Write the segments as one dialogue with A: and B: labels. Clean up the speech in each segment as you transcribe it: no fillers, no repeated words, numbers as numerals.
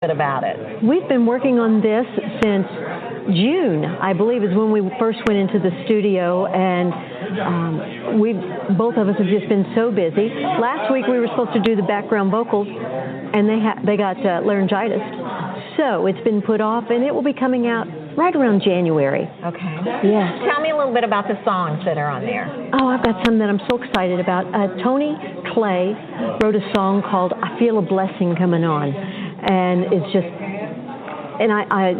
A: bit about it.
B: We've been working on this since June, I believe, is when we first went into the studio, and both of us have just been so busy. Last week we were supposed to do the background vocals, and they got laryngitis, so it's been put off, and it will be coming out right around January.
A: Okay.
B: Yeah.
A: Tell me a little bit about the songs that are on there.
B: Oh, I've got some that I'm so excited about. Tony Clay wrote a song called "I Feel a Blessing Coming On," and it's just, and I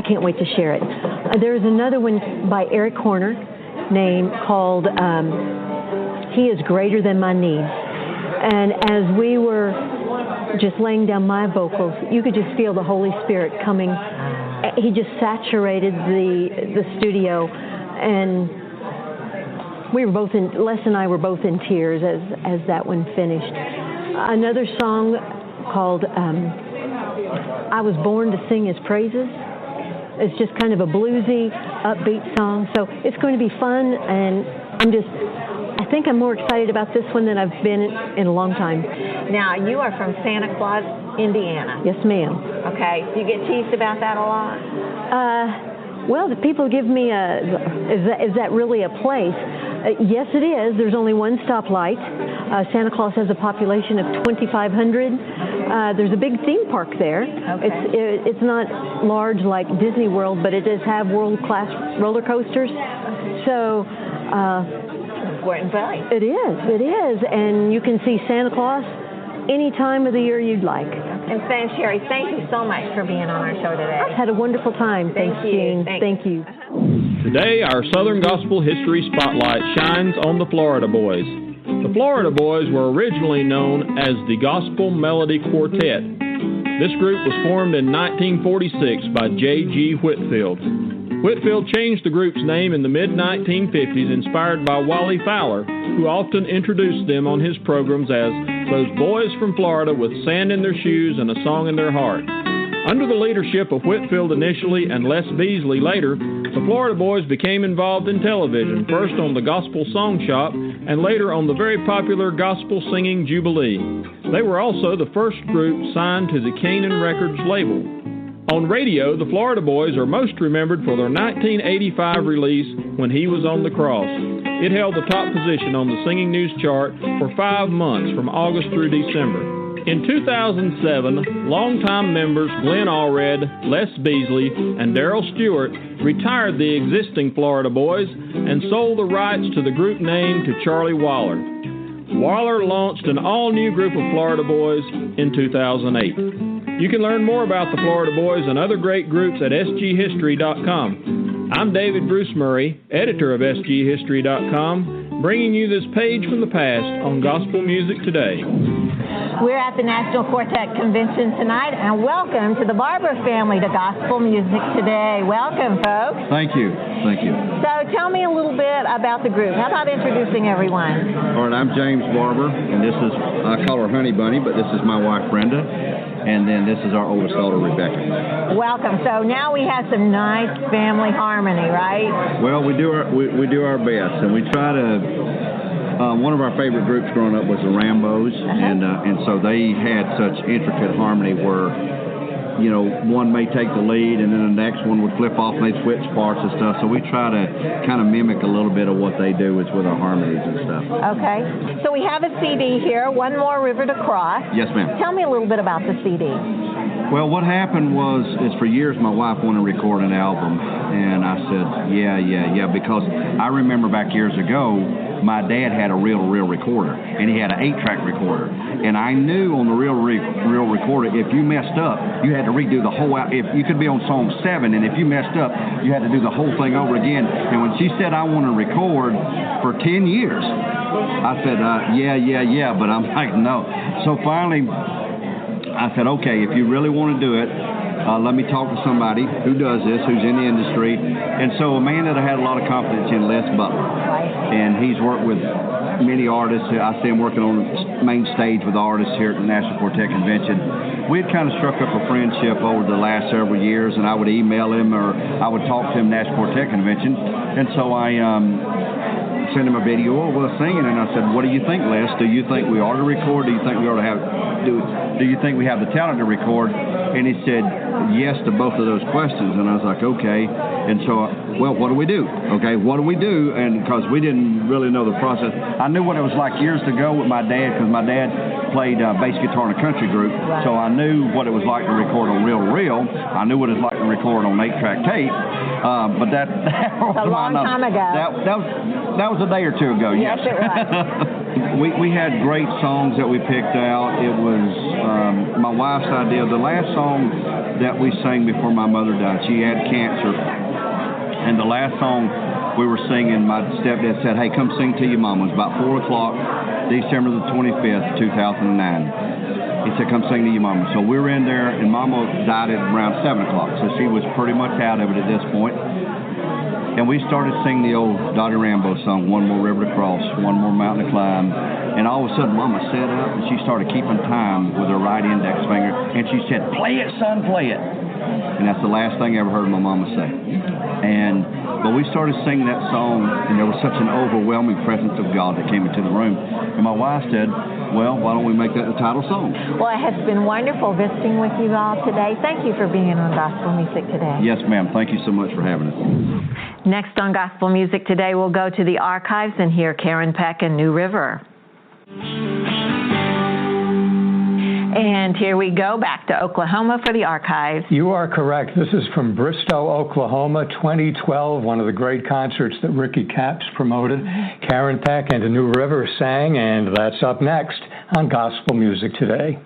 B: can't wait to share it. There's another one by Eric Horner called "He Is Greater Than My Needs," and as we were just laying down my vocals, you could just feel the Holy Spirit coming. He just saturated the studio, and we were both Les and I were both in tears as that one finished. Another song called "I Was Born to Sing His Praises." It's just kind of a bluesy, upbeat song, so it's going to be fun, and I think I'm more excited about this one than I've been in a long time.
A: Now, you are from Santa Claus, Indiana.
B: Yes, ma'am.
A: Okay. Do you get teased about that a lot?
B: Well, the people give me is that really a place? Yes, it is. There's only one stoplight. Santa Claus has a population of 2,500. There's a big theme park there.
A: Okay.
B: It's not large like Disney World, but it does have world-class roller coasters. So
A: important place.
B: It is, and you can see Santa Claus any time of the year you'd like.
A: And Sherry, thank you so much for being on our show today.
B: I've had a wonderful time. Thanks, Jean. Thank you.
C: Today, our Southern Gospel History Spotlight shines on the Florida Boys. The Florida Boys were originally known as the Gospel Melody Quartet. This group was formed in 1946 by J.G. Whitfield. Whitfield changed the group's name in the mid-1950s, inspired by Wally Fowler, who often introduced them on his programs as those boys from Florida with sand in their shoes and a song in their heart. Under the leadership of Whitfield initially and Les Beasley later, the Florida Boys became involved in television, first on the Gospel Song Shop and later on the very popular Gospel Singing Jubilee. They were also the first group signed to the Canaan Records label. On radio, the Florida Boys are most remembered for their 1985 release, When He Was on the Cross. It held the top position on the Singing News chart for 5 months, from August through December. In 2007, longtime members Glenn Allred, Les Beasley, and Darrell Stewart retired the existing Florida Boys and sold the rights to the group name to Charlie Waller. Waller launched an all-new group of Florida Boys in 2008. You can learn more about the Florida Boys and other great groups at sghistory.com. I'm David Bruce Murray, editor of sghistory.com, bringing you this page from the past on Gospel Music Today.
A: We're at the National Quartet Convention tonight, and welcome to the Barber family to Gospel Music Today. Welcome, folks.
D: Thank you. Thank you.
A: So tell me a little bit about the group. How about introducing everyone?
D: All right, I'm James Barber, and this is, I call her Honey Bunny, but this is my wife, Brenda. And then this is our oldest daughter, Rebecca.
A: Welcome. So now we have some nice family harmony, right?
D: Well, we do our best, and we try to. One of our favorite groups growing up was the Rambos, and so they had such intricate harmony where, you know, one may take the lead, and then the next one would flip off, and they'd switch parts and stuff. So we try to kind of mimic a little bit of what they do with our harmonies and stuff.
A: Okay. So we have a CD here, One More River to Cross.
D: Yes, ma'am.
A: Tell me a little bit about the CD.
D: Well, what happened is for years my wife wanted to record an album, and I said, yeah, because I remember back years ago, my dad had a reel recorder, and he had an 8-track recorder, and I knew on the reel recorder, if you messed up, you had to redo the whole album. If you could be on song 7, and if you messed up, you had to do the whole thing over again. And when she said I want to record for 10 years, I said, yeah, but I'm like, no. So finally, I said, okay, if you really want to do it, let me talk to somebody who does this, who's in the industry. And so a man that I had a lot of confidence in, Les Butler. And he's worked with many artists. I see him working on the main stage with artists here at the National Quartet Convention. We had kind of struck up a friendship over the last several years, and I would email him or I would talk to him at National Quartet Convention. And so I sent him a video of us singing, and I said, "What do you think, Les? Do you think we ought to record? Do you think we ought to have? Do you think we have the talent to record?" And he said yes to both of those questions, and I was like, "Okay." And so, well, what do we do? Okay, what do we do? And because we didn't really know the process, I knew what it was like years ago with my dad, because my dad played bass guitar in a country group, so I knew what it was like to record on reel-to-reel. I knew what it was like to record on 8-track tape, but that was
A: a long time ago.
D: That was a day or two ago.
A: Yes, it was.
D: we had great songs that we picked out. It was my wife's idea. The last song that we sang before my mother died, she had cancer, and the last song we were singing, my stepdad said, "Hey, come sing to your mama." It was about 4 o'clock, December the 25th, 2009. He said, "Come sing to your mama." So we were in there, and Mama died at around 7 o'clock, so she was pretty much out of it at this point. And we started singing the old Dottie Rambo song, "One More River to Cross, One More Mountain to Climb." And all of a sudden, Mama sat up, and she started keeping time with her right index finger, and she said, "Play it, son, play it." And that's the last thing I ever heard my mama say. But we started singing that song, and there was such an overwhelming presence of God that came into the room. And my wife said, "Well, why don't we make that the title song?"
A: Well, it has been wonderful visiting with you all today. Thank you for being on Gospel Music Today.
D: Yes, ma'am. Thank you so much for having us.
A: Next on Gospel Music Today, we'll go to the archives and hear Karen Peck and New River. And here we go back to Oklahoma for the archives.
E: You are correct. This is from Bristow, Oklahoma, 2012, one of the great concerts that Ricky Capps promoted. Karen Peck and A New River sang, and that's up next on Gospel Music Today.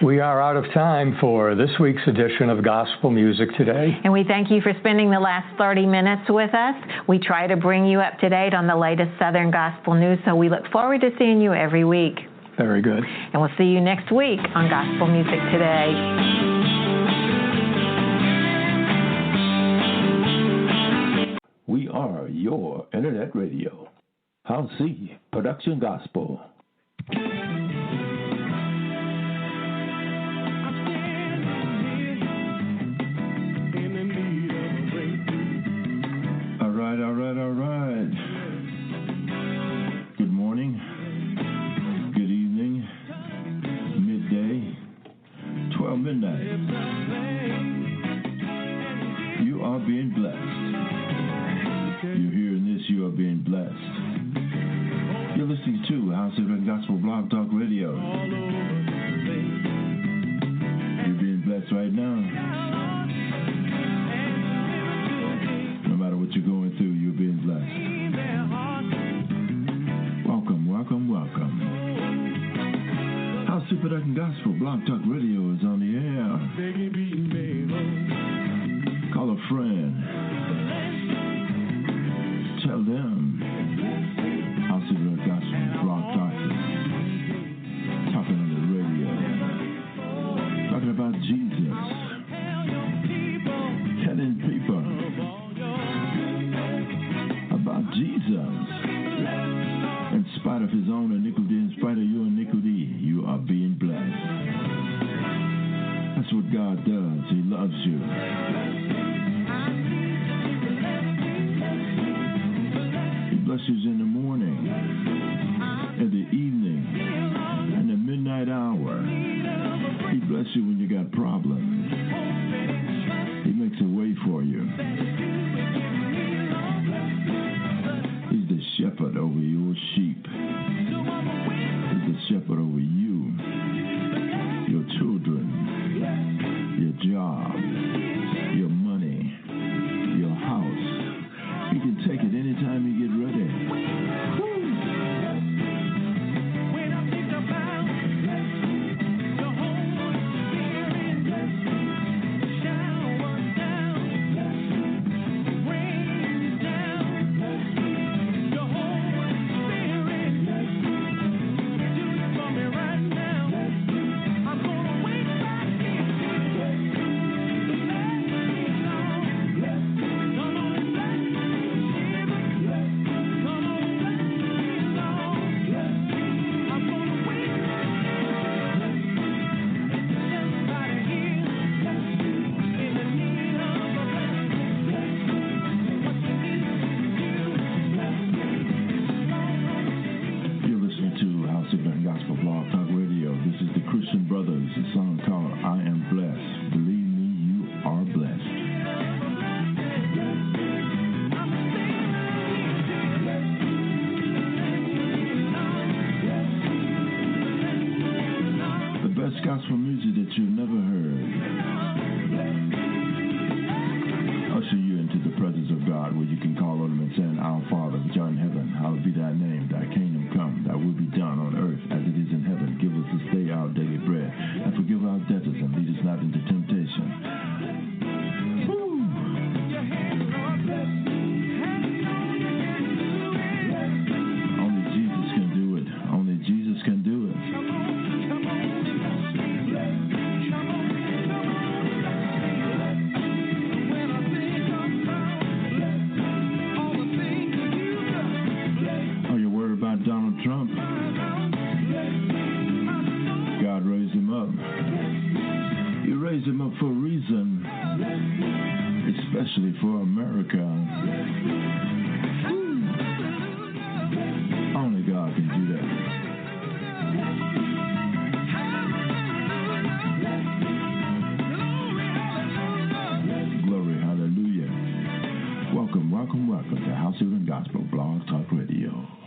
E: We are out of time for this week's edition of Gospel Music Today.
A: And we thank you for spending the last 30 minutes with us. We try to bring you up to date on the latest Southern Gospel news, so we look forward to seeing you every week.
E: Very good.
A: And we'll see you next week on Gospel Music Today.
F: We are your internet radio. Howcee Productions Gospel. All right. Good morning, good evening, midday, 12 midnight. You are being blessed. You're hearing this, you are being blessed. You're listening to Howcee Productions Gospel Blog Talk Radio. You're being blessed right now. No matter what you're going through, you're being blessed. Welcome, welcome, welcome. Howcee Productions Gospel Blog Talk Radio is on the air. Call a friend. Tell them Howcee Productions Gospel Blog Talk. Talking on the radio. Talking about Jesus. Telling people about Jesus. In spite of his own iniquity, in spite of your iniquity, you are being blessed. That's what God does. He loves you. He blesses you in the morning, in the evening, in the midnight hour. He blesses you when you got problems. He makes a way for you. He's the shepherd over your sheep. He's the shepherd over you, your children, your job, your money, your house. He can take it anytime you get ready. Gospel Blog Talk Radio. This is the Christian Brothers, a song called I Am Blessed. Believe me, you are blessed. The best gospel music that you've never heard. Usher you into the presence of God, where you can call on him and say, Our Father, which art in heaven, hallowed be thy name. Thy kingdom come, thy will be done on earth as it is in heaven. Give us this day our daily bread, and forgive our debtors, and lead us not into temptation. Woo. Only Jesus can do it. Only Jesus can do it. Donald Trump. God raised him up. He raised him up for a reason, especially for America. Only God can do that. Glory, hallelujah. Welcome, welcome, welcome to Howcee Gospel Blog Talk Radio.